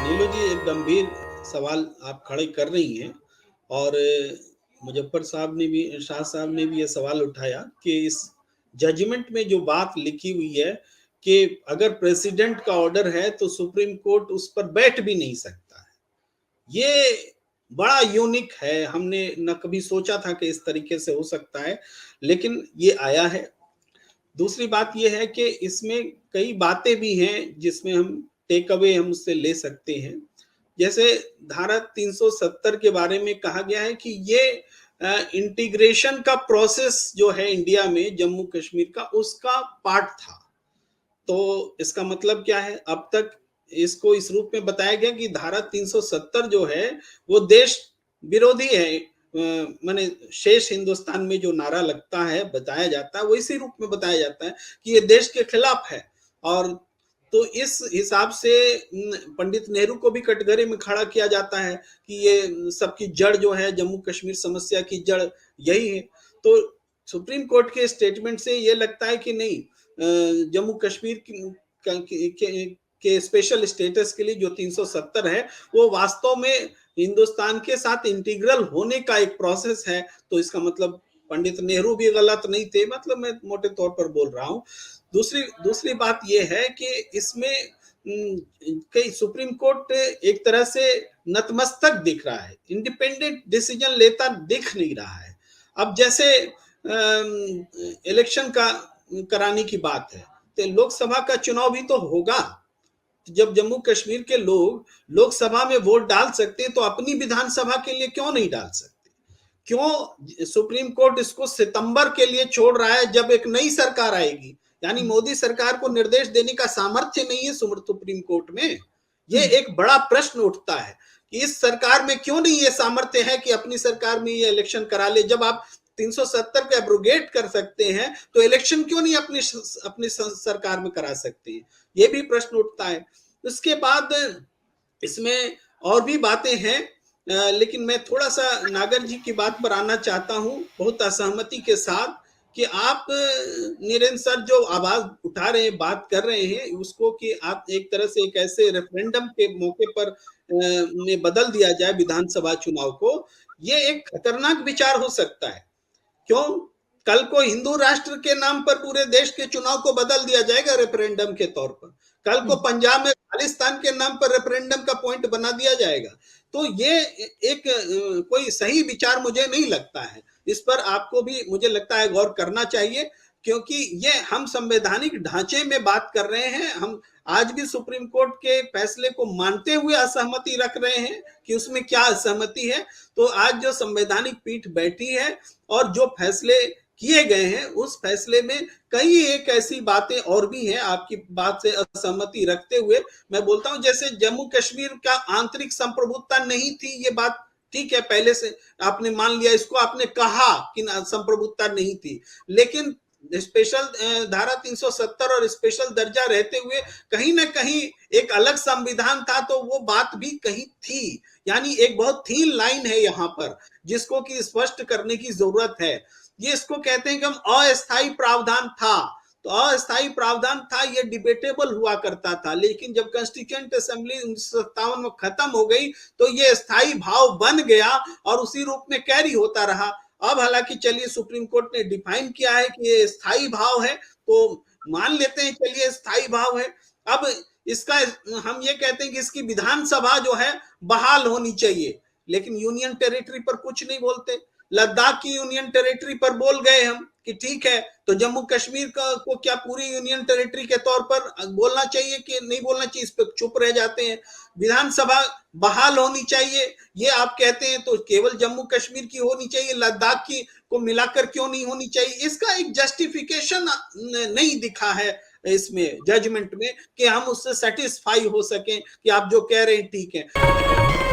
नीलू जी, एक गंभीर सवाल आप खड़े कर रही हैं और मुजफ्फर साहब ने भी शाह साहब ने भी ये सवाल उठाया कि इस जजमेंट में जो बात लिखी हुई है कि अगर प्रेसिडेंट का ऑर्डर है तो सुप्रीम कोर्ट उस पर बैठ भी नहीं सकता है। ये बड़ा यूनिक है, हमने न कभी सोचा था कि इस तरीके से हो सकता है, लेकिन ये आया है। दूसरी बात ये है कि इसमें कई बातें भी हैं जिसमें हम टेक अवे हम उससे ले सकते हैं। जैसे धारा 370 के बारे में कहा गया है कि ये इंटीग्रेशन का प्रोसेस जो है इंडिया में जम्मू कश्मीर का, उसका पार्ट था। तो इसका मतलब क्या है? अब तक इसको इस रूप में बताया गया कि धारा 370 जो है वो देश विरोधी है। माने शेष हिंदुस्तान में जो नारा लगता है, बताया जाता है, वो इसी रूप में बताया जाता है कि ये देश के खिलाफ है। और तो इस हिसाब से पंडित नेहरू को भी कटघरे में खड़ा किया जाता है कि ये सबकी जड़ जो है, जम्मू कश्मीर समस्या की जड़ यही है। तो सुप्रीम कोर्ट के स्टेटमेंट से ये लगता है कि नहीं, जम्मू कश्मीर के स्पेशल स्टेटस के लिए जो 370 है वो वास्तव में हिंदुस्तान के साथ इंटीग्रल होने का एक प्रोसेस है। तो इसका मतलब पंडित नेहरू भी गलत नहीं थे, मतलब मैं मोटे तौर पर बोल रहा हूँ। दूसरी दूसरी बात यह है कि इसमें कई सुप्रीम कोर्ट एक तरह से नतमस्तक दिख रहा है, इंडिपेंडेंट डिसीजन लेता दिख नहीं रहा है। अब जैसे इलेक्शन का कराने की बात है, तो लोकसभा का चुनाव भी तो होगा। जब जम्मू कश्मीर के लोग लोकसभा में वोट डाल सकते हैं तो अपनी विधानसभा के लिए क्यों नहीं डाल सकते? क्यों सुप्रीम कोर्ट इसको सितंबर के लिए छोड़ रहा है, जब एक नई सरकार आएगी? यानी मोदी सरकार को निर्देश देने का सामर्थ्य नहीं है सुप्रीम कोर्ट में। ये एक बड़ा प्रश्न उठता है कि इस सरकार में क्यों नहीं ये सामर्थ्य है कि अपनी सरकार में ये इलेक्शन करा ले। जब आप 370 को एब्रोगेट कर सकते हैं तो इलेक्शन क्यों नहीं अपनी सरकार में करा सकते हैं? ये भी प्रश्न उठता है। उसके बाद इसमें और भी बातें हैं, लेकिन मैं थोड़ा सा नागर जी की बात पर आना चाहता हूं, बहुत असहमति के साथ, कि आप नीरेंद्र सर जो आवाज उठा रहे हैं, बात कर रहे हैं उसको कि आप एक तरह से एक ऐसे रेफरेंडम के मौके पर में बदल दिया जाए विधानसभा चुनाव को, ये एक खतरनाक विचार हो सकता है। क्यों? कल को हिंदू राष्ट्र के नाम पर पूरे देश के चुनाव को बदल दिया जाएगा रेफरेंडम के तौर पर। कल को पंजाब में खालिस्तान के नाम पर रेफरेंडम का पॉइंट बना दिया जाएगा। तो ये एक कोई सही विचार मुझे नहीं लगता है। इस पर आपको भी मुझे लगता है गौर करना चाहिए, क्योंकि ये हम संवैधानिक ढांचे में बात कर रहे हैं। हम आज भी सुप्रीम कोर्ट के फैसले को मानते हुए असहमति रख रहे हैं कि उसमें क्या असहमति है। तो आज जो संवैधानिक पीठ बैठी है और जो फैसले किए गए हैं, उस फैसले में कई एक ऐसी बातें और भी हैं। आपकी बात से असहमति रखते हुए मैं बोलता हूं, जैसे जम्मू कश्मीर का आंतरिक संप्रभुता नहीं थी, ये बात ठीक है, पहले से आपने मान लिया, इसको आपने कहा कि संप्रभुता नहीं थी, लेकिन स्पेशल धारा 370 और स्पेशल दर्जा रहते हुए कहीं ना कहीं एक अलग संविधान था, तो वो बात भी कहीं थी। यानी एक बहुत थीन लाइन है यहाँ पर, जिसको कि स्पष्ट करने की जरूरत है। ये इसको कहते हैं कि हम अस्थायी प्रावधान था, तो अस्थायी प्रावधान था, ये डिबेटेबल हुआ करता था, लेकिन जब कॉन्स्टिट्यूएंट असेंबली 1957 में खत्म हो गई तो ये स्थायी भाव बन गया और उसी रूप में कैरी होता रहा। अब हालांकि चलिए सुप्रीम कोर्ट ने डिफाइन किया है कि ये स्थायी भाव है, तो मान लेते हैं, चलिए स्थायी भाव है। अब इसका हम ये कहते हैं कि इसकी विधानसभा जो है बहाल होनी चाहिए, लेकिन यूनियन टेरिटरी पर कुछ नहीं बोलते। लद्दाख की यूनियन टेरिटरी पर बोल गए हम कि ठीक है, तो जम्मू कश्मीर को क्या पूरी यूनियन टेरिटरी के तौर पर बोलना चाहिए कि नहीं बोलना चाहिए, इस पर चुप रह जाते हैं। विधानसभा बहाल होनी चाहिए ये आप कहते हैं, तो केवल जम्मू कश्मीर की होनी चाहिए, लद्दाख की को मिलाकर क्यों नहीं होनी चाहिए? इसका एक जस्टिफिकेशन नहीं दिखा है इसमें जजमेंट में कि हम उससे सेटिस्फाई हो सकें कि आप जो कह रहे हैं ठीक है।